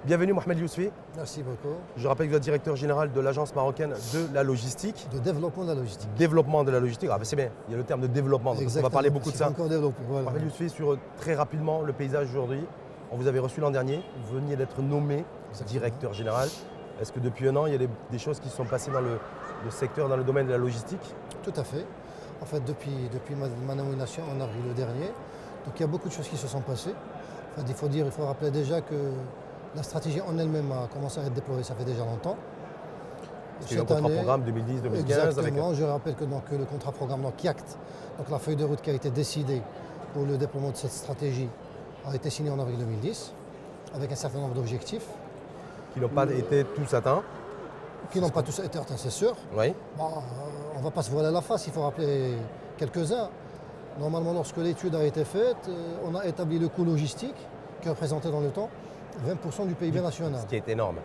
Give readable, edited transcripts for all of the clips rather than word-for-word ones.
Bienvenue Mohamed Yousfi. Merci beaucoup. Je rappelle que vous êtes directeur général de l'Agence marocaine de la logistique. De développement de la logistique. Développement de la logistique. Ah ben c'est bien, il y a le terme de développement, donc on va parler beaucoup de ça. Encore développer, voilà. Mohamed Yousfi, sur très rapidement le paysage aujourd'hui. On vous avait reçu l'an dernier, vous veniez d'être nommé directeur général. Est-ce que depuis un an, il y a des choses qui se sont passées dans le secteur, dans le domaine de la logistique? Tout à fait. En fait, depuis ma nomination en avril dernier, donc il y a beaucoup de choses qui se sont passées. En fait, il faut rappeler déjà que la stratégie en elle-même a commencé à être déployée, ça fait déjà longtemps. C'est un contrat-programme 2010-2015. Exactement, je rappelle que le contrat-programme qui acte donc la feuille de route qui a été décidée pour le déploiement de cette stratégie a été signée en avril 2010 avec un certain nombre d'objectifs. Qui n'ont pas été tous atteints. Qui n'ont pas tous été atteints, c'est sûr. Oui. Bon, on ne va pas se voiler la face, il faut rappeler quelques-uns. Normalement, lorsque l'étude a été faite, on a établi le coût logistique qui représentait dans le temps 20% du PIB national. Ce qui est énorme.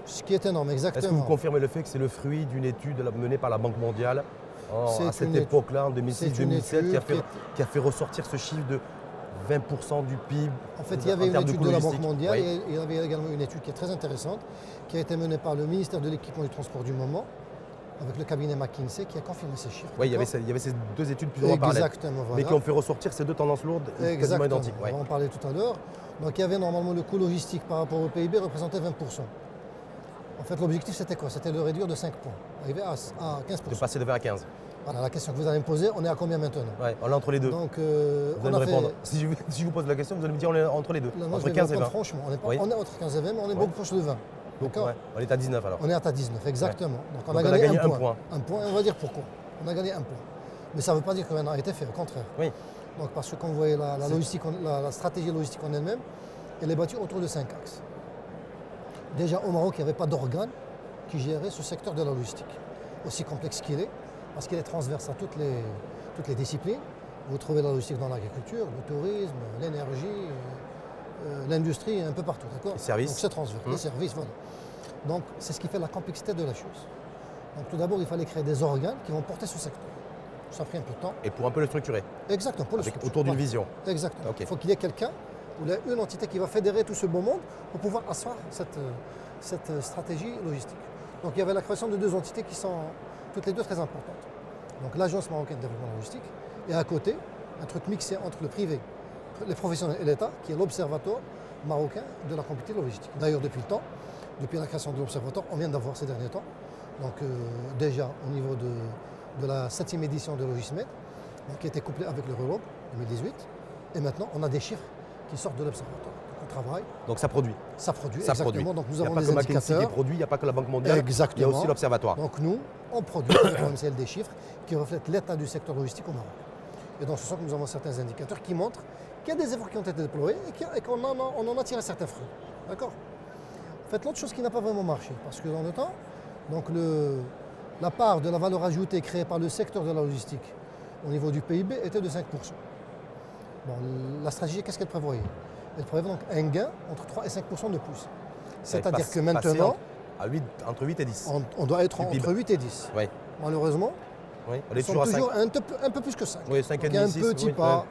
Ce qui est énorme, exactement. Est-ce que vous confirmez le fait que c'est le fruit d'une étude menée par la Banque mondiale à cette époque-là, en 2006-2007, qui a fait ressortir ce chiffre de 20% du PIB? En fait, il y avait une étude de la Banque mondiale et il y avait également une étude qui est très intéressante, qui a été menée par le ministère de l'Équipement et du Transport du moment, avec le cabinet McKinsey, qui a confirmé ces chiffres. Oui, il y avait ces deux études plus ou moins parallèles. Exactement, voilà. Mais qui ont fait ressortir ces deux tendances lourdes quasiment identiques. On va en parler tout à l'heure. Donc il y avait normalement le coût logistique par rapport au PIB représentait 20%. En fait, l'objectif c'était quoi? C'était de le réduire de 5 points, arriver à 15%. De passer de 20 à 15. Voilà, la question que vous allez me poser, on est à combien maintenant? Ouais, on est entre les deux. Donc, vous allez me répondre. Si je vous pose la question, vous allez me dire on est entre les deux. Non, entre 15 et 20. Franchement, on est entre 15 et 20, mais on est beaucoup proche de 20. D'accord. Ouais. On est à 19 alors. On est à 19, exactement. Donc on a gagné un point. Un point, et on va dire pourquoi. On a gagné un point. Mais ça ne veut pas dire que rien n'a été fait, au contraire. Oui. Donc parce que quand vous voyez la stratégie logistique en elle-même, elle est bâtie autour de 5 axes. Déjà au Maroc, il n'y avait pas d'organe qui gérait ce secteur de la logistique, aussi complexe qu'il est, parce qu'il est transverse à toutes les disciplines. Vous trouvez la logistique dans l'agriculture, le tourisme, l'énergie, l'industrie, un peu partout, d'accord? Les services. Donc c'est transverse, les services, voilà. Donc c'est ce qui fait la complexité de la chose. Donc tout d'abord, il fallait créer des organes qui vont porter ce secteur. Ça a pris un peu de temps. Et pour un peu le structurer. Exactement, pour le structurer. Autour d'une vision. Exactement. Okay. Il faut qu'il y ait quelqu'un, ou une entité qui va fédérer tout ce beau monde pour pouvoir asseoir cette stratégie logistique. Donc il y avait la création de deux entités qui sont toutes les deux très importantes. Donc l'Agence marocaine de développement logistique et à côté, un truc mixé entre le privé, les professionnels et l'État, qui est l'Observatoire marocain de la compétitivité logistique. D'ailleurs, depuis la création de l'Observatoire, on vient d'avoir ces derniers temps, donc déjà au niveau de la 7e édition de Logismed, qui a été couplée avec le Relob 2018, et maintenant on a des chiffres qui sortent de l'Observatoire. Donc on travaille. Donc ça produit. Ça produit, exactement. Donc nous avons des indicateurs. Il n'y a pas que McKinsey qui produit, il n'y a pas que la Banque mondiale, exactement. Il y a aussi l'Observatoire. Donc nous, on produit avec l'OMCL des chiffres qui reflètent l'état du secteur logistique au Maroc. Et dans ce sens, nous avons certains indicateurs qui montrent qu'il y a des efforts qui ont été déployés et qu'on en a tiré certains fruits. D'accord? En fait, l'autre chose qui n'a pas vraiment marché, parce que dans le temps, donc la part de la valeur ajoutée créée par le secteur de la logistique au niveau du PIB était de 5%. Bon, la stratégie, qu'est-ce qu'elle prévoyait? Elle prévoyait donc un gain entre 3 et 5% de plus. C'est-à-dire que maintenant, entre 8 et 10. On doit être entre 8 et 10. Oui. Malheureusement, oui. On est toujours à 5. un peu plus que 5. Oui, 5 et 10, il y a un petit pas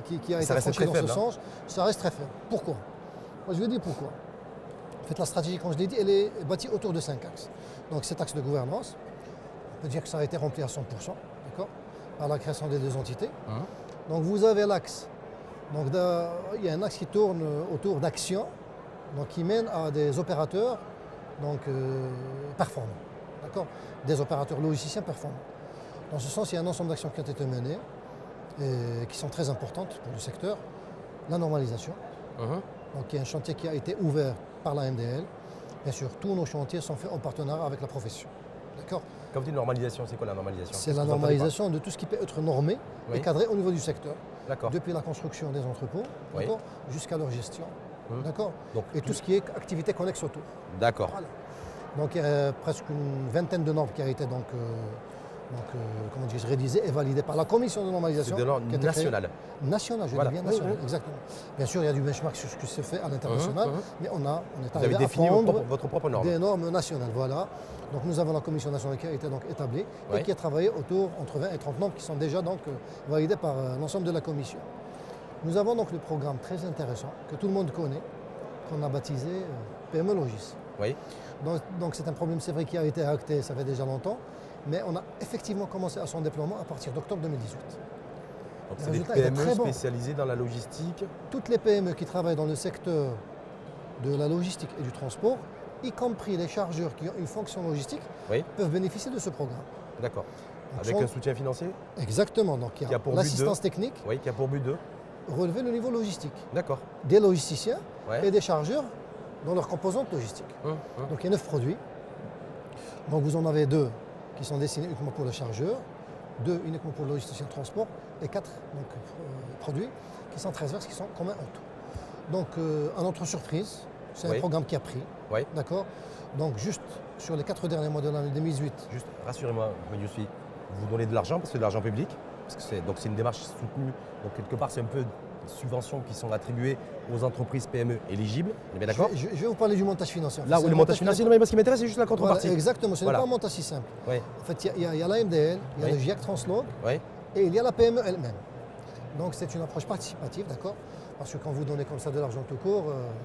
qui a été franchi dans ce sens. Ça reste très faible. Pourquoi? Moi, je vais dire pourquoi. En fait, la stratégie, comme je l'ai dit, elle est bâtie autour de 5 axes. Donc cet axe de gouvernance, on peut dire que ça a été rempli à 100%, d'accord, par la création des deux entités. Donc vous avez l'axe. Donc il y a un axe qui tourne autour d'actions, donc qui mène à des opérateurs performants, d'accord, des opérateurs logisticiens performants. Dans ce sens, il y a un ensemble d'actions qui ont été menées et qui sont très importantes pour le secteur. La normalisation, donc il y a un chantier qui a été ouvert par la MDL. Bien sûr, tous nos chantiers sont faits en partenariat avec la profession. D'accord? Quand vous dites normalisation, c'est quoi la normalisation? C'est la normalisation de tout ce qui peut être normé et cadré au niveau du secteur. D'accord. Depuis la construction des entrepôts, jusqu'à leur gestion. D'accord. Et tout ce qui est activité connexe autour. D'accord. Voilà. Donc il y a presque une vingtaine de normes qui a été révisées et validées par la commission de normalisation. C'est des normes nationales. Nationales, je dis bien nationales, exactement. Bien sûr, il y a du benchmark sur ce qui se fait à l'international, mais on est arrivé à prendre votre propre norme. Des normes nationales, voilà. Donc nous avons la commission nationale qui a été donc établie et qui a travaillé autour entre 20 et 30 normes qui sont déjà donc validées par l'ensemble de la commission. Nous avons donc le programme très intéressant que tout le monde connaît, qu'on a baptisé PME Logis. Oui. Donc c'est un problème, c'est vrai, qui a été acté, ça fait déjà longtemps, mais on a effectivement commencé à son déploiement à partir d'octobre 2018. Donc Le c'est des résultat était PME très bon. spécialisées dans la logistique. Toutes les PME qui travaillent dans le secteur de la logistique et du transport, y compris les chargeurs qui ont une fonction logistique, Oui. peuvent bénéficier de ce programme. D'accord. Donc, Avec un soutien financier. Exactement, donc il Qui y a a pour but l'assistance technique, Oui, qui a pour but de. relever le niveau logistique, D'accord. des logisticiens Ouais. et des chargeurs dans leurs composantes logistiques. Donc il y a 9 produits. Donc vous en avez 2 qui sont destinés uniquement pour le chargeur, 2 uniquement pour le logisticien de transport et 4 produits qui sont transverses, qui sont communs en tout. Donc à notre surprise, c'est Oui. un programme qui a pris. Oui. D'accord. Donc juste sur les 4 derniers mois de l'année 2018, Juste, rassurez-moi, M. Yousfi, vous donnez de l'argent parce que c'est de l'argent public, parce que c'est une démarche soutenue. Donc quelque part, c'est un peu des subventions qui sont attribuées aux entreprises PME éligibles. On est bien d'accord? je vais vous parler du montage financier. Là où C'est le un montage financier, non, mais ce qui m'intéresse, c'est juste la Voilà, contrepartie. exactement, ce n'est Voilà. pas un montage si simple. Oui. En fait, il y a l'AMDL, il y a Oui. le GIAC Translog Oui. et il y a la PME elle-même. Donc c'est une approche participative, d'accord? Parce que quand vous donnez comme ça de l'argent tout court,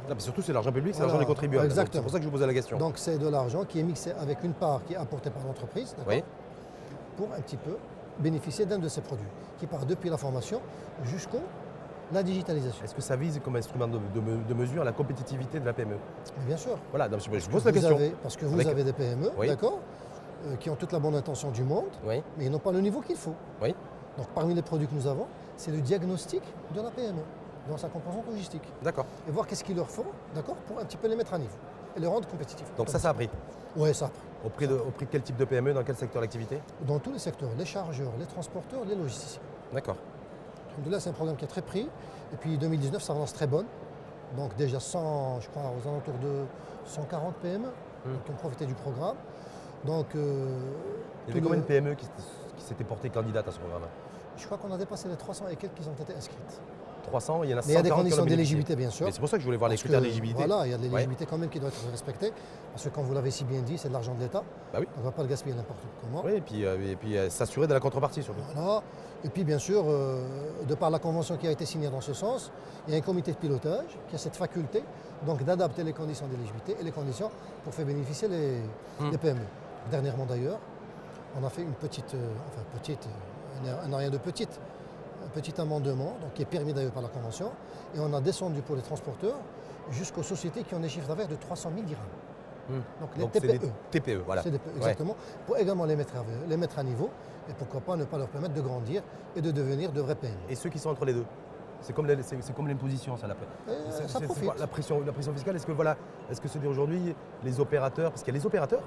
Non, mais surtout, c'est l'argent public, c'est Voilà. l'argent des contribuables. Donc, Exactement. C'est pour ça que je vous posais la question. donc c'est de l'argent qui est mixé avec une part qui est apportée par l'entreprise, d'accord, Oui. pour un petit peu bénéficier d'un de ces produits, qui part depuis la formation jusqu'au la digitalisation. Est-ce que ça vise comme instrument de mesure la compétitivité de la PME? Mais bien sûr. Voilà, donc, je Parce pose que la vous question. parce que vous Avec- avez des PME, Oui. d'accord, qui ont toute la bonne intention du monde, Oui. mais ils n'ont pas le niveau qu'il faut. Oui. Donc parmi les produits que nous avons, c'est le diagnostic de la PME dans sa composante logistique. D'accord. Et voir qu'est-ce qu'il leur faut, d'accord, pour un petit peu les mettre à niveau et les rendre compétitifs. Donc ça a pris. Oui, ça a pris. Au prix de quel type de PME, dans quel secteur d'activité? Dans tous les secteurs, les chargeurs, les transporteurs, les logisticiens. D'accord. Donc là, c'est un programme qui est très pris. Et puis 2019, ça avance très bonne. Donc déjà 100, je crois, aux alentours de 140 PME qui ont profité du programme. Donc, Il y avait tout combien le- de PME qui s'étaient portées candidates à ce programme? je crois qu'on a dépassé les 300 et quelques qui ont été inscrites. 300, il y en a 140 Mais il y a des qui en ont conditions bénéficié. d'éligibilité, bien sûr. Mais c'est pour ça que je voulais voir les Parce que, critères d'éligibilité. Voilà, il y a de l'éligibilité quand même qui doit être respectée. Parce que, comme vous l'avez si bien dit, c'est de l'argent de l'État. Bah oui. On ne va pas le gaspiller n'importe comment. Oui, et puis s'assurer de la contrepartie surtout. Voilà. Et puis, bien sûr, de par la convention qui a été signée dans ce sens, il y a un comité de pilotage qui a cette faculté donc d'adapter les conditions d'éligibilité et les conditions pour faire bénéficier les PME. Dernièrement d'ailleurs, on a fait une petite, rien de petite, un petit amendement donc, qui est permis d'ailleurs par la convention et on a descendu pour les transporteurs jusqu'aux sociétés qui ont des chiffres d'affaires de 300 000 dirhams. Donc les Donc c'est TPE. des TPE, voilà. C'est des- Ouais. exactement, pour également les mettre à niveau et pourquoi pas ne pas leur permettre de grandir et de devenir de vrais PME. Et ceux qui sont entre les deux? C'est comme l'imposition, ça l'appelle. Ça profite. La pression fiscale, est-ce que se dit aujourd'hui les opérateurs, parce qu'il y a les opérateurs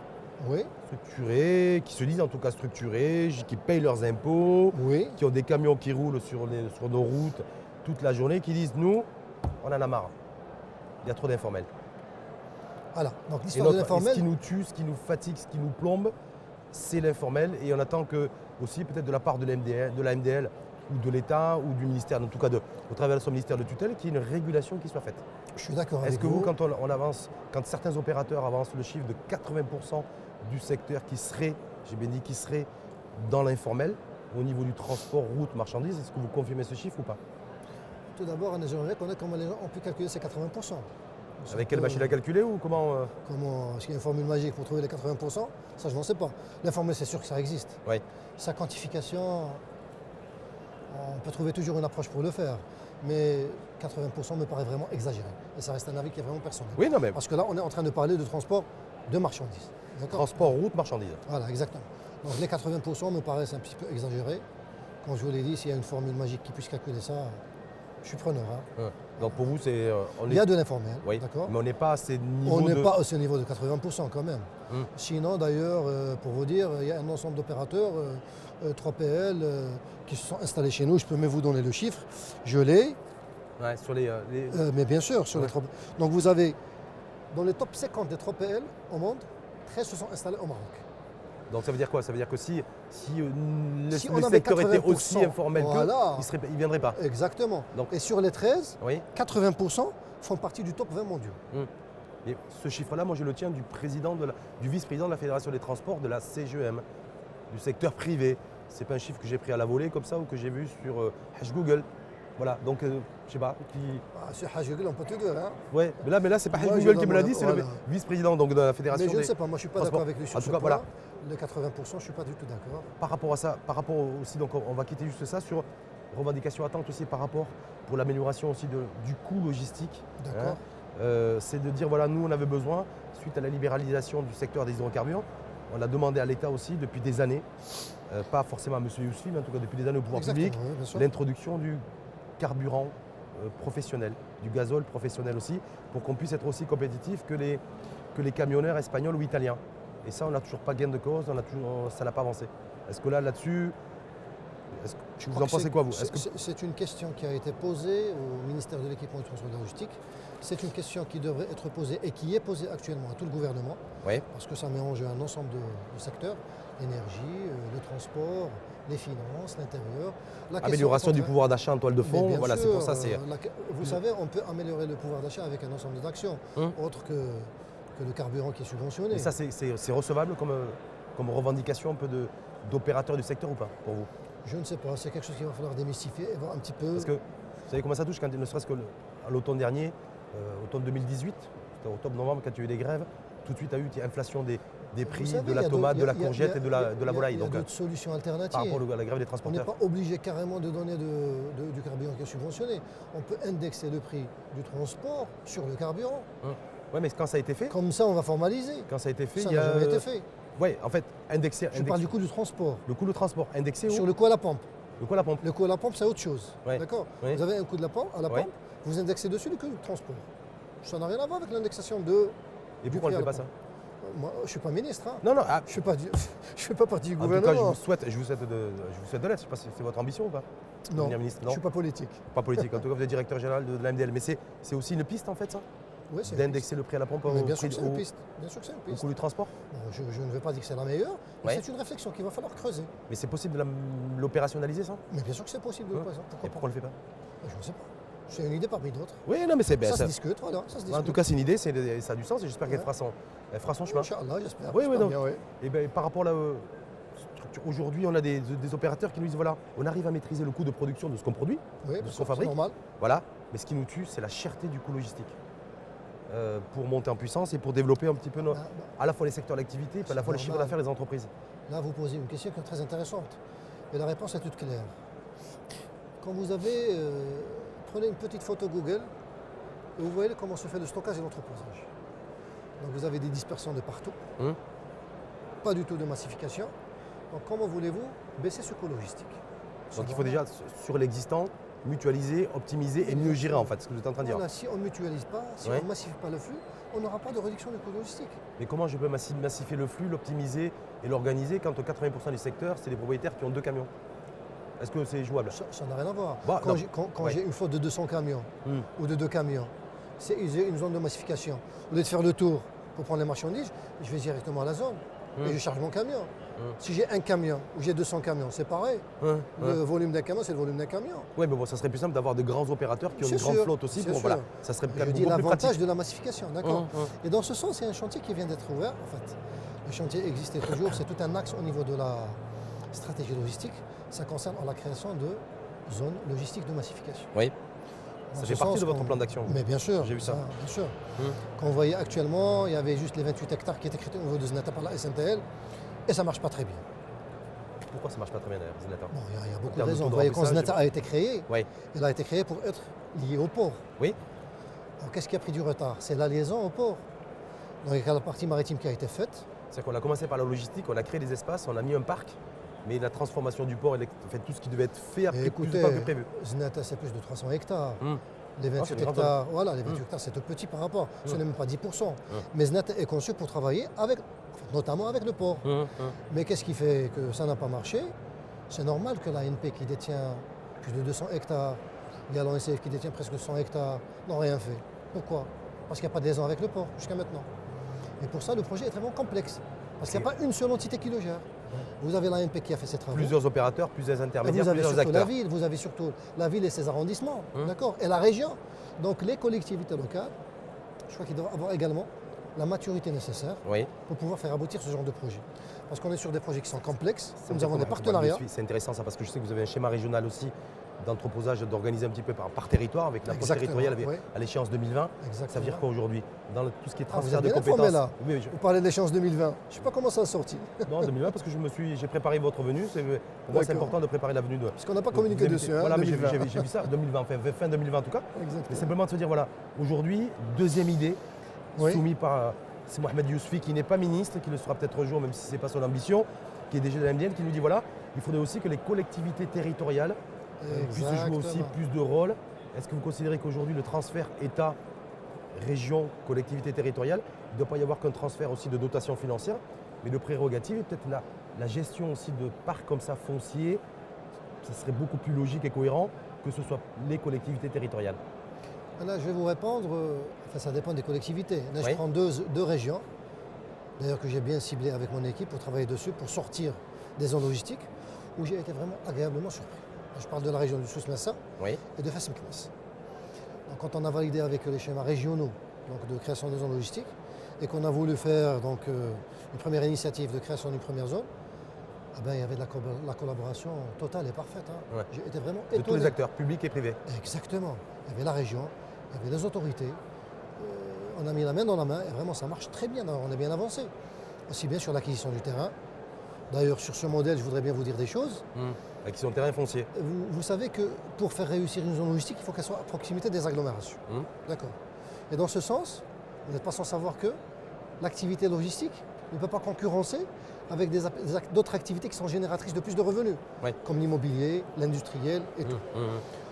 Oui, structurés, qui se disent en tout cas structurés, qui payent leurs impôts, oui, qui ont des camions qui roulent sur nos routes toute la journée, qui disent nous, on en a marre. Il y a trop d'informels. voilà. Donc Et l'histoire de ce l'informel, qui nous tue, ce qui nous fatigue, ce qui nous plombe, c'est l'informel. Et on attend que, aussi peut-être de la part de la MDL ou de l'État ou du ministère, en tout cas au travers de son ministère de tutelle, qu'il y ait une régulation qui soit faite. je suis d'accord Est-ce avec que vous, vous. quand on avance, quand certains opérateurs avancent le chiffre de 80% du secteur qui serait, j'ai bien dit qui serait dans l'informel, au niveau du transport, route, marchandises, est-ce que vous confirmez ce chiffre ou pas? Tout d'abord, j'aimerais connaître comment les gens ont pu calculer ces 80%. Avec quelle machine à calculer ou comment Est-ce qu'il y a une formule magique pour trouver les 80%? Ça, je n'en sais pas. L'informel, c'est sûr que ça existe. Oui. Sa quantification, on peut trouver toujours une approche pour le faire. Mais 80% me paraît vraiment exagéré. Et ça reste un avis qui est vraiment personnel. Oui, non mais Parce que là, on est en train de parler de transport de marchandises. D'accord? transport, route, marchandises. Voilà, exactement. Donc les 80% me paraissent un petit peu exagérés. Comme je vous l'ai dit, s'il y a une formule magique qui puisse calculer ça, je suis preneur. Hein. Donc pour vous, c'est... Il y a de l'informel, Oui, d'accord? mais on n'est pas à ces niveaux On n'est de... pas à ce niveau de 80% quand même. Hum. Sinon, d'ailleurs, pour vous dire, il y a un ensemble d'opérateurs, 3PL, qui se sont installés chez nous. Je peux même vous donner le chiffre. Je l'ai, Ouais, sur les... mais bien sûr, sur les Ouais. 3PL. Donc vous avez, dans les top 50 des 3PL au monde, 13 se sont installés au Maroc. Donc ça veut dire quoi? Ça veut dire que si le Si on le avait secteur était aussi 80%, informel voilà. qu'eux, il ne viendrait pas. Exactement. Donc- Et sur les 13, Oui. 80% font partie du top 20 mondiaux. Et ce chiffre-là, moi je le tiens du vice-président de la Fédération des transports de la CGEM, du secteur privé. C'est pas un chiffre que j'ai pris à la volée comme ça ou que j'ai vu sur Google. Voilà, donc je sais pas. Sur Haj Google, on peut tout dire. Hein. Ouais, mais là c'est pas Moi, Haj je Google qui me l'a donne- dit, c'est voilà. le vice-président donc, de la fédération. Mais je ne des sais pas, moi je ne suis pas transports. d'accord avec lui sur En ce tout cas, point. voilà. Les 80%, je ne suis pas du tout d'accord. Par rapport à ça, par rapport aussi, donc on va quitter juste ça sur revendication attente aussi par rapport pour l'amélioration aussi du coût logistique. D'accord. C'est de dire voilà, nous on avait besoin, suite à la libéralisation du secteur des hydrocarbures, on a demandé à l'État aussi depuis des années, pas forcément à M. Yousfi, mais en tout cas depuis des années au pouvoir Exactement, public, oui, bien sûr. l'introduction du carburant professionnel, du gazole professionnel aussi, pour qu'on puisse être aussi compétitif que les camionneurs espagnols ou italiens. Et ça, on n'a toujours pas gain de cause, ça n'a pas avancé. Est-ce que là-dessus, vous en pensez quoi vous? C'est une question qui a été posée au ministère de l'Équipement et du Transport et de la Logistique. C'est une question qui devrait être posée et qui est posée actuellement à tout le gouvernement, Oui. parce que ça met en jeu un ensemble de secteurs, l'énergie, le transport, les finances, l'intérieur. La question, Amélioration au du contraire- pouvoir d'achat en toile de Mais fond, bien voilà, c'est sûr, pour ça. C'est vous savez, on peut améliorer le pouvoir d'achat avec un ensemble d'actions, autres que le carburant qui est subventionné. Et ça, c'est recevable comme revendication un peu d'opérateur du secteur ou pas pour vous? Je ne sais pas, c'est quelque chose qu'il va falloir démystifier et voir un petit peu. Parce que vous savez comment ça touche, ne serait-ce qu'à l'automne dernier, automne 2018, c'était octobre-novembre quand il y a eu des grèves, tout de suite il y a eu une inflation des prix, Vous savez, de la il y a tomate, d'autres- de la il y a- courgette et de la volaille. Il y a Donc d'autres solutions par alternatives. rapport à la grève des On n'est transporteurs. pas obligé carrément de donner du carburant qui est subventionné. On peut indexer le prix du transport sur le carburant. Oui, mais quand ça a été fait, Comme ça, on va formaliser. quand ça a été fait, Ça il y n'a a. jamais été fait. Oui, en fait, indexer. Je parle du coût du transport. Le coût de transport, indexé Sur où le coût à la pompe. Le coût à la pompe. Le coût à la pompe, c'est autre chose. Ouais. D'accord. Oui. Vous avez un coût de la pompe, à la Ouais. pompe, vous indexez dessus le coût du transport. Ça n'a rien à voir avec l'indexation Et du pourquoi on ne prix fait à pas la ça? pompe. Moi, je ne suis pas ministre. Hein. Non, non. Je ne fais pas partie du En tout cas, gouvernement. je vous souhaite de l'être. Je ne sais pas si c'est votre ambition ou pas. Non, Devenir ministre. je Non, ne suis pas politique. pas politique. En tout cas, vous êtes directeur général de la MDL. Mais c'est aussi une piste en fait, ça, Oui, c'est une d'indexer le prix à la pompe piste. Mais au bien sûr prix que c'est une au piste. Bien sûr que c'est une piste. coût du transport. Bon, je ne vais pas dire que c'est la meilleure, mais Ouais. c'est une réflexion qu'il va falloir creuser. Mais c'est possible de l'opérationnaliser, ça? Mais bien sûr que c'est possible de le Ouais. présenter. Et Pourquoi pourquoi on ne le fait pas? pas? Je ne sais pas. C'est une idée parmi d'autres. Oui, non, mais c'est bien. Ça se discute, voilà. Ça se discute. En tout cas, c'est une idée, ça a du sens et j'espère qu'elle Ouais. fera son chemin. Inch'Allah, j'espère. Oui, oui, J'espère non. bien, oui. Et ben, par rapport à la structure, aujourd'hui, on a des opérateurs qui nous disent voilà, on arrive à maîtriser le coût de production de ce qu'on produit, Oui, de bien ce sûr, qu'on fabrique. c'est normal. Voilà. Mais ce qui nous tue, c'est la cherté du coût logistique. Pour monter en puissance et pour développer un petit peu Bah, à la fois les secteurs d'activité et à la fois les chiffres normal. d'affaires des entreprises. Là, vous posez une question qui est très intéressante. Et la réponse est toute claire. Quand vous avez. Prenez une petite photo Google et vous voyez comment se fait le stockage et l'entreposage. Donc vous avez des dispersions de partout, Hum. pas du tout de massification. Donc comment voulez-vous baisser ce coût logistique? C'est Donc il faut normal. déjà, sur l'existant, mutualiser, optimiser et mieux gérer en fait, ce que vous êtes en train de dire. Voilà, si on ne mutualise pas, si Ouais. on ne massifie pas le flux, on n'aura pas de réduction du coût logistique. Mais comment je peux massifier le flux, l'optimiser et l'organiser quand 80% du secteur, c'est des propriétaires qui ont 2 camions? Est-ce que c'est jouable? Ça n'a rien à voir. Bah, quand non. j'ai- quand Ouais. j'ai une flotte de 200 camions Hum. ou de 2 camions, j'ai une zone de massification. Au lieu de faire le tour pour prendre les marchandises, je vais directement à la zone et je charge mon camion. Si j'ai un camion ou j'ai 200 camions, c'est pareil. Le volume d'un camion, c'est le volume d'un camion. Oui, mais bon, ça serait plus simple d'avoir de grands opérateurs qui ont C'est une grande sûr, flotte aussi. c'est Pour, sûr. voilà, ça serait quand Je même dis beaucoup plus l'avantage pratique. de la massification, d'accord. Hum, hum. Et dans ce sens, il y a un chantier qui vient d'être ouvert. En fait, le chantier existait toujours, c'est tout un axe au niveau de la stratégie logistique. Ça concerne la création de zones logistiques de massification. Oui, Dans ça ce fait partie sens de votre qu'on- plan d'action. Mais bien sûr, J'ai vu ça. bien sûr. Hum. Quand on voyait actuellement, il y avait juste les 28 hectares qui étaient créés au niveau de Znata par la SNTL et ça ne marche pas très bien. Pourquoi ça marche pas très bien d'ailleurs, Zinata? Bon, il y a beaucoup de termes de raisons. taux Vous de voyez, quand remplissage, Znata a été créé, Oui, il a été créé pour être lié au port. oui, Alors qu'est-ce qui a pris du retard? C'est la liaison au port. Donc il y a la partie maritime qui a été faite. c'est qu'on a commencé par la logistique, on a créé des espaces, on a mis un parc, mais la transformation du port, fait tout ce qui devait être fait a Et pris plus de écoutez, temps que prévu. Znata, c'est plus de 300 hectares. Hum. Les c'est 28 une grande hectares, voilà, les 28 hectares, c'est tout petit par rapport. Ce n'est même pas 10%. Mais Znata est conçu pour travailler avec, notamment avec le port. Mais qu'est-ce qui fait que ça n'a pas marché? C'est normal que l'ANP qui détient plus de 200 hectares, il y a l'ONCF qui détient presque 100 hectares, n'ont rien fait. Pourquoi? Parce qu'il n'y a pas de liaison avec le port jusqu'à maintenant. Et pour ça, le projet est vraiment complexe. Parce qu'il n'y a pas une seule entité qui le gère. Vous avez l'ANP qui a fait ses travaux. Plusieurs opérateurs, plusieurs Et intermédiaires, vous avez plusieurs surtout la acteurs. ville, vous avez surtout la ville et ses arrondissements, d'accord, et la région. Donc les collectivités locales, je crois qu'ils doivent avoir également la maturité nécessaire Oui. pour pouvoir faire aboutir ce genre de projet. Parce qu'on est sur des projets qui sont complexes, Ça nous veut avons dire des qu'on- partenariats. C'est intéressant ça parce que je sais que vous avez un schéma régional aussi d'entreposage, d'organiser un petit peu par territoire, avec l'approche territoriale à l'échéance 2020. Exactement. Ça veut dire quoi aujourd'hui? Dans tout ce qui est Vous transfert êtes de bien informé, compétences. là. Oui, Vous parlez de l'échéance 2020. Je ne sais pas comment ça a sorti. non, 2020 parce que j'ai préparé votre venue. Pour moi, c'est important de préparer la venue. Parce qu'on n'a pas communiqué dessus. Hein, voilà, mais j'ai vu ça, 2020, fin 2020 en tout cas. Exactement. Mais simplement de se dire, voilà, aujourd'hui, deuxième idée, soumise par c'est Mohamed Yousfi, qui n'est pas ministre, qui le sera peut-être un jour, même si ce n'est pas son ambition, qui est DG de la MDN, qui nous dit, voilà, il faudrait aussi que les collectivités territoriales puissent jouer aussi plus de rôle. Est-ce que vous considérez qu'aujourd'hui, le transfert État, région, collectivité territoriale, il ne doit pas y avoir qu'un transfert aussi de dotation financière, mais de prérogatives, et peut-être la gestion aussi de parcs comme ça fonciers, ça serait beaucoup plus logique et cohérent que ce soit les collectivités territoriales. Là, je vais vous répondre, ça dépend des collectivités. Là, je prends deux régions, d'ailleurs que j'ai bien ciblées avec mon équipe pour travailler dessus, pour sortir des zones logistiques, où j'ai été vraiment agréablement surpris. Là, je parle de la région du Souss-Massa et de Fès-Meknès. Donc, quand on a validé avec les schémas régionaux donc, de création des zones logistiques, et qu'on a voulu faire donc, une première initiative de création d'une première zone, il y avait de la collaboration totale et parfaite. Hein. J'ai été vraiment étonné. De tous les acteurs, publics et privés. Exactement. Il y avait la région, il y avait les autorités. On a mis la main dans la main et vraiment ça marche très bien. On est bien avancé. Aussi bien sur l'acquisition du terrain. D'ailleurs, sur ce modèle, je voudrais bien vous dire des choses. L'acquisition de terrain foncier. Vous savez que pour faire réussir une zone logistique, il faut qu'elle soit à proximité des agglomérations. D'accord. Et dans ce sens, vous n'êtes pas sans savoir que l'activité logistique ne peut pas concurrencer avec d'autres activités qui sont génératrices de plus de revenus, comme l'immobilier, l'industriel et tout.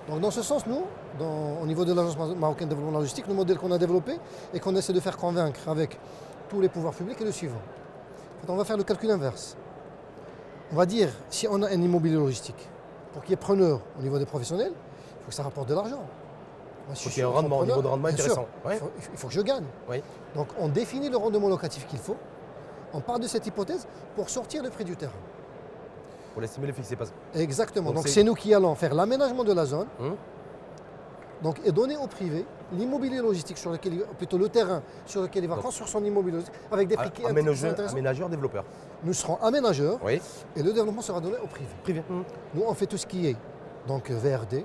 Donc dans ce sens, nous, au niveau de l'Agence marocaine de développement logistique, le modèle qu'on a développé et qu'on essaie de faire convaincre avec tous les pouvoirs publics est le suivant. En fait, on va faire le calcul inverse. On va dire, si on a un immobilier logistique, pour qu'il y ait preneur au niveau des professionnels, il faut que ça rapporte de l'argent. Il faut qu'il y ait un rendement, au niveau de rendement intéressant. Il faut que je gagne. Donc on définit le rendement locatif qu'il faut. On part de cette hypothèse pour sortir le prix du terrain. Pour l'estimer, le fixer. Exactement. Donc c'est nous qui allons faire l'aménagement de la zone donc, et donner au privé l'immobilier logistique, plutôt le terrain sur lequel il va construire son immobilier logistique avec des prix qui intéressants. Aménageurs, développeurs. Nous serons aménageurs et le développement sera donné au privé. Nous, on fait tout ce qui est donc, VRD,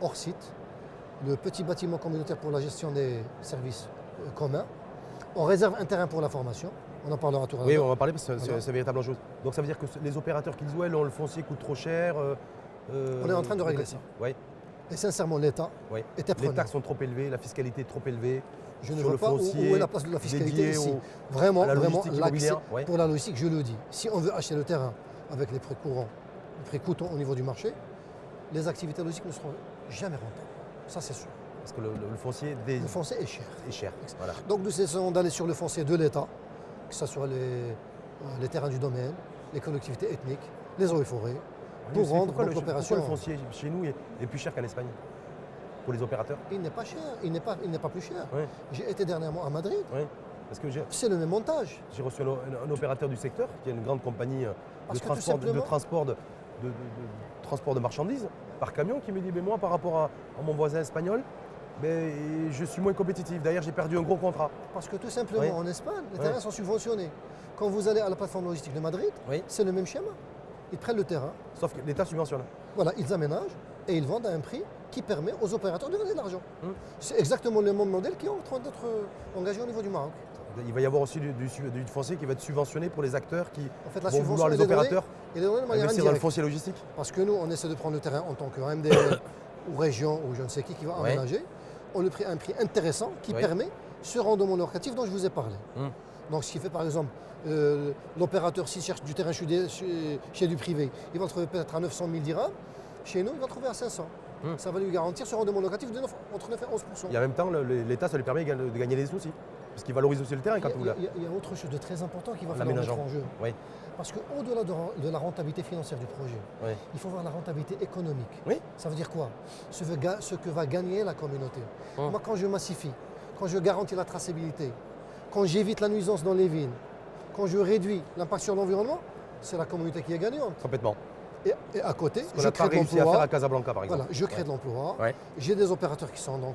hors site, le petit bâtiment communautaire pour la gestion des services communs. On réserve un terrain pour la formation. On en parlera tout à l'heure. Oui, on va parler parce que c'est une véritable chose. Donc ça veut dire que les opérateurs qui disent le foncier coûte trop cher. On est en train de régler ça. Et sincèrement, l'État était preneur. Les taxes sont trop élevées, la fiscalité est trop élevée. Je ne vois pas où est la place de la fiscalité ici. Vraiment, l'accès pour la logistique, je le dis. Si on veut acheter le terrain avec les prix courants, les prix coûtants au niveau du marché, les activités logistiques ne seront jamais rentables. Ça, c'est sûr. Parce que le foncier est cher. Voilà. Donc nous essayons d'aller sur le foncier de l'État, que ce soit les terrains du domaine, les collectivités ethniques, les eaux et forêts, pour rendre l'opération. Pourquoi le foncier chez nous est plus cher qu'en Espagne pour les opérateurs? Il n'est pas cher, il n'est pas plus cher. J'ai été dernièrement à Madrid. C'est le même montage. J'ai reçu un opérateur du secteur, qui est une grande compagnie de transport de marchandises par camion, qui me dit moi par rapport à mon voisin espagnol, je suis moins compétitif. D'ailleurs, j'ai perdu un gros contrat. Parce que tout simplement, en Espagne, les terrains sont subventionnés. Quand vous allez à la plateforme logistique de Madrid, c'est le même schéma. Ils prennent le terrain. Sauf que l'État subventionne. Voilà, ils aménagent et ils vendent à un prix qui permet aux opérateurs de gagner de l'argent. C'est exactement le même modèle qui est en train d'être engagé au niveau du Maroc. Il va y avoir aussi du foncier qui va être subventionné pour les acteurs qui la vont vouloir les opérateurs investir dans le foncier logistique. Parce que nous, on essaie de prendre le terrain en tant que MDL ou région ou je ne sais qui va aménager. On le prend à un prix intéressant qui permet ce rendement locatif dont je vous ai parlé. Donc ce qui fait par exemple, l'opérateur s'il cherche du terrain chez du privé, il va le trouver peut-être à 900 000 dirhams. Chez nous, il va le trouver à 500. Ça va lui garantir ce rendement locatif entre 9 et 11%. Et en même temps, l'État, ça lui permet de gagner des soucis. Parce qu'il valorise aussi le terrain quand vous là. Il y a autre chose de très important qui va falloir mettre en jeu. Parce qu'au-delà de la rentabilité financière du projet, il faut voir la rentabilité économique. Ça veut dire quoi? Ce que va gagner la communauté. Moi, quand je massifie, quand je garantis la traçabilité, quand j'évite la nuisance dans les villes, quand je réduis l'impact sur l'environnement, c'est la communauté qui est gagnante. Complètement. Et à côté, je crée de l'emploi. À faire à Casablanca, par exemple. Voilà, je crée de l'emploi. J'ai des opérateurs qui sont donc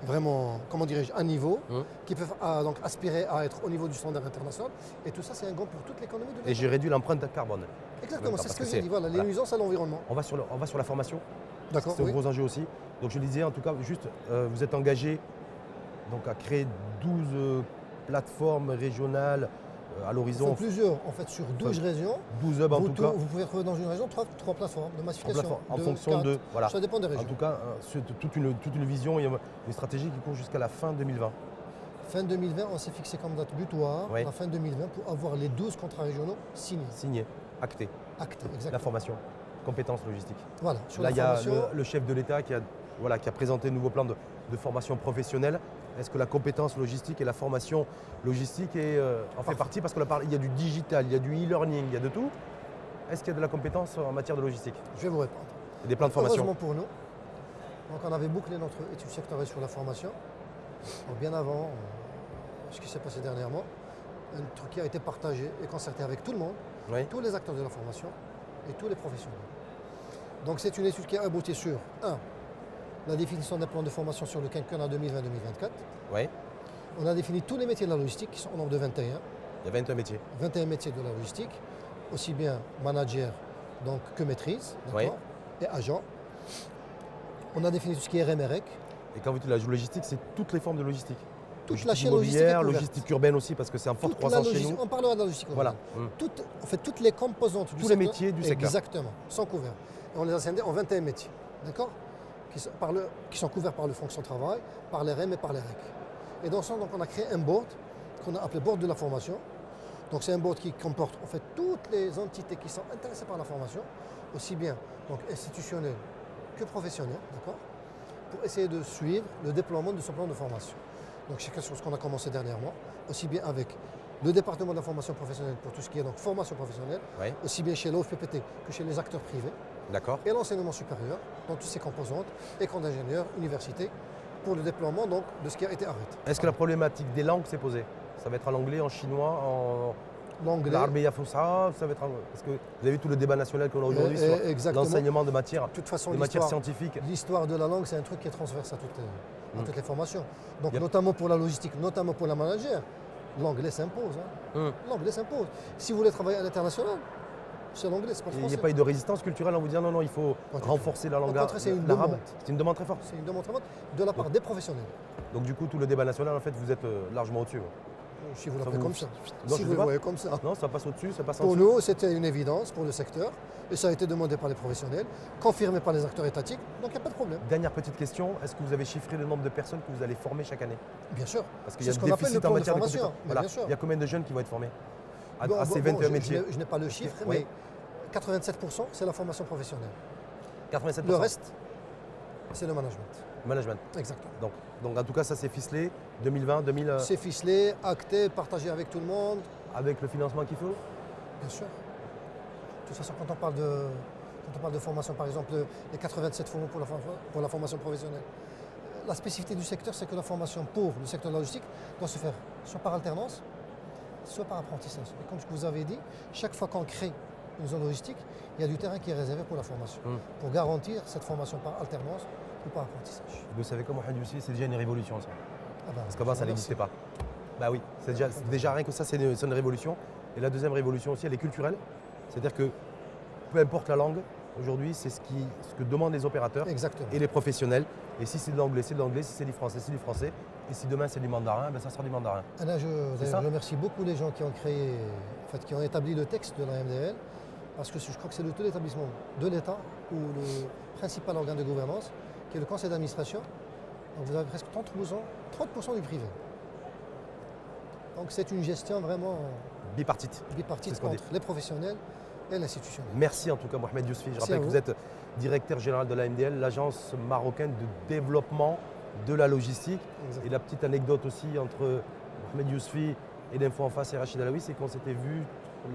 vraiment, comment dirais-je, à niveau, qui peuvent donc aspirer à être au niveau du standard international. Et tout ça, c'est un gain pour toute l'économie de l'État. Et j'ai réduit l'empreinte carbone. Exactement, c'est ce que j'ai dit. Voilà, les nuisances à l'environnement. On va sur la formation. D'accord, C'est un oui. gros enjeu aussi. Donc je le disais, en tout cas, juste, vous êtes engagé donc, à créer 12 plateformes régionales à Ils font l'horizon. plusieurs, en fait, sur 12 régions. 12 hubs en tout cas. Vous pouvez trouver dans une région trois plateformes de massification. En deux, fonction quatre. de. Voilà. Ça dépend des En régions. tout cas, sur toute une vision et une stratégie qui court jusqu'à la fin 2020. Fin 2020, on s'est fixé comme date butoir, Oui. la fin 2020, pour avoir les 12 contrats régionaux signés. Signé, acté. Actés, La exactement. formation, compétences logistiques. Voilà, sur Là, la il y a formation, le chef de l'État qui a présenté un nouveau plan de formation professionnelle. Est-ce que la compétence logistique et la formation logistique en fait partie? Parce qu'il y a du digital, il y a du e-learning, il y a de tout. Est-ce qu'il y a de la compétence en matière de logistique? je vais vous répondre. Il y a des plans de formation. Heureusement pour nous, donc on avait bouclé notre étude sectorielle sur la formation. Donc bien avant ce qui s'est passé dernièrement, un truc qui a été partagé et concerté avec tout le monde, Oui. tous les acteurs de la formation et tous les professionnels. Donc c'est une étude qui a abouti sur 1. La définition des plans de formation sur le quinquennat 2020-2024. Oui. On a défini tous les métiers de la logistique qui sont au nombre de 21. Il y a 21 métiers. 21 métiers de la logistique, aussi bien manager donc, que maîtrise, d'accord, Oui. et agent. On a défini tout ce qui est RMREC, Et quand vous dites la logistique, c'est toutes les formes de logistique. toute Logistique la chaîne logistique est immobilière, couverte. logistique urbaine aussi, parce que c'est en forte Toute la croissance chez logistique- nous. On parlera de la logistique Voilà. urbaine. En fait, toutes les composantes du Tous les secteur, métiers du secteur. Exactement, sont couverts. Et on les a scindés en 21 métiers, d'accord, qui sont couverts par le fonction travail, par les REM et par les REC. Et dans ce sens, donc, on a créé un board qu'on a appelé board de la formation. Donc c'est un board qui comporte en fait toutes les entités qui sont intéressées par la formation, aussi bien donc, institutionnelles que professionnelles, d'accord, pour essayer de suivre le déploiement de ce plan de formation. Donc c'est quelque chose qu'on a commencé dernièrement, aussi bien avec le département de la formation professionnelle pour tout ce qui est donc formation professionnelle, Oui. aussi bien chez l'OFPPT que chez les acteurs privés, D'accord. et l'enseignement supérieur dans toutes ses composantes, école d'ingénieurs, université, pour le déploiement donc, de ce qui a été arrêté. Est-ce que la problématique des langues s'est posée? Ça va être en anglais, en chinois, en L'anglais, l'Arabia Foussa, ça va être parce que vous avez vu tout le débat national qu'on a aujourd'hui sur exactement. l'enseignement de matières, De toute façon, de matières l'histoire scientifiques. l'histoire de la langue, c'est un truc qui est transverse à toutes les formations. Donc Yep. notamment pour la logistique, notamment pour la manager, l'anglais s'impose. Hein. L'anglais s'impose. Si vous voulez travailler à l'international, c'est l'anglais, c'est pas le Il n'y français. a pas eu de résistance culturelle en vous disant non, il faut Pas du tout. renforcer la langue Au contraire, c'est une l'arabe. demande. C'est une demande très forte. C'est une demande très forte de la part des professionnels. Donc du coup, tout le débat national, en fait, vous êtes largement au-dessus. Si vous Ça l'appelez vous- comme ça. Non, Si je vous sais le pas. voyez comme ça. Non, ça passe au-dessus, ça passe en Pour dessous. nous, c'était une évidence pour le secteur et ça a été demandé par les professionnels, confirmé par les acteurs étatiques, donc il n'y a pas de problème. Dernière petite question, est-ce que vous avez chiffré le nombre de personnes que vous allez former chaque année? Bien sûr. Parce qu'il y C'est a ce un qu'on appelle le déficit en plan de matière de formation. compétences. Mais Voilà. bien sûr. Il y a combien de jeunes qui vont être formés à Bon, ces bon, 21 je métiers? n'ai pas le chiffre, Oui. mais 87%, c'est la formation professionnelle. 87%. Le reste, c'est le management. Management. Exactement. Donc en tout cas, ça c'est ficelé. 2020, 2000, C'est ficelé, acté, partagé avec tout le monde, avec le financement qu'il faut. bien sûr. De toute façon, quand on parle de formation, par exemple, les 87 fonds pour la formation professionnelle, la spécificité du secteur, c'est que la formation pour le secteur de la logistique doit se faire soit par alternance, soit par apprentissage. Et comme je vous avais dit, chaque fois qu'on crée une zone logistique, il y a du terrain qui est réservé pour la formation, pour garantir cette formation par alternance ou par apprentissage. Vous savez comment Mohamed Youssi, c'est déjà une révolution ça. Ah ben, Parce qu'avant ça je vous n'existait remercie. pas. Bah oui, c'est déjà rien que ça, c'est une révolution. Et la deuxième révolution aussi, elle est culturelle. C'est-à-dire que peu importe la langue, aujourd'hui, c'est ce que demandent les opérateurs Exactement. et les professionnels. Et si c'est de l'anglais, c'est de l'anglais. Si c'est du français, c'est du français. Et si demain c'est du mandarin, ben ça sera du mandarin. Et là, C'est d'ailleurs, ça. je remercie beaucoup les gens qui ont créé, qui ont établi le texte de la MDL, parce que je crois que c'est le taux d'établissement de l'État ou le principal organe de gouvernance, qui est le conseil d'administration. Donc vous avez presque 30% du privé. Donc c'est une gestion vraiment Bipartite. bipartite C'est ce qu'on entre les professionnels et l'institutionnel. Merci en tout cas Mohamed Yousfi. Je Merci rappelle à que vous. vous êtes directeur général de la MDL, l'agence marocaine de développement de la logistique. Exactement. Et la petite anecdote aussi entre Mohamed Yousfi et l'Info en face et Rachid Alaoui, c'est qu'on s'était vu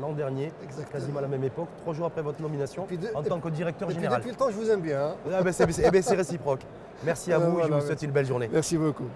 l'an dernier, Exactement. quasiment à la même époque, 3 jours après votre nomination, Et puis en tant que directeur Et puis général. depuis le temps, je vous aime bien. Hein. Ah ben, c'est réciproque. Merci à vous et je Voilà, vous souhaite une belle journée. Merci beaucoup.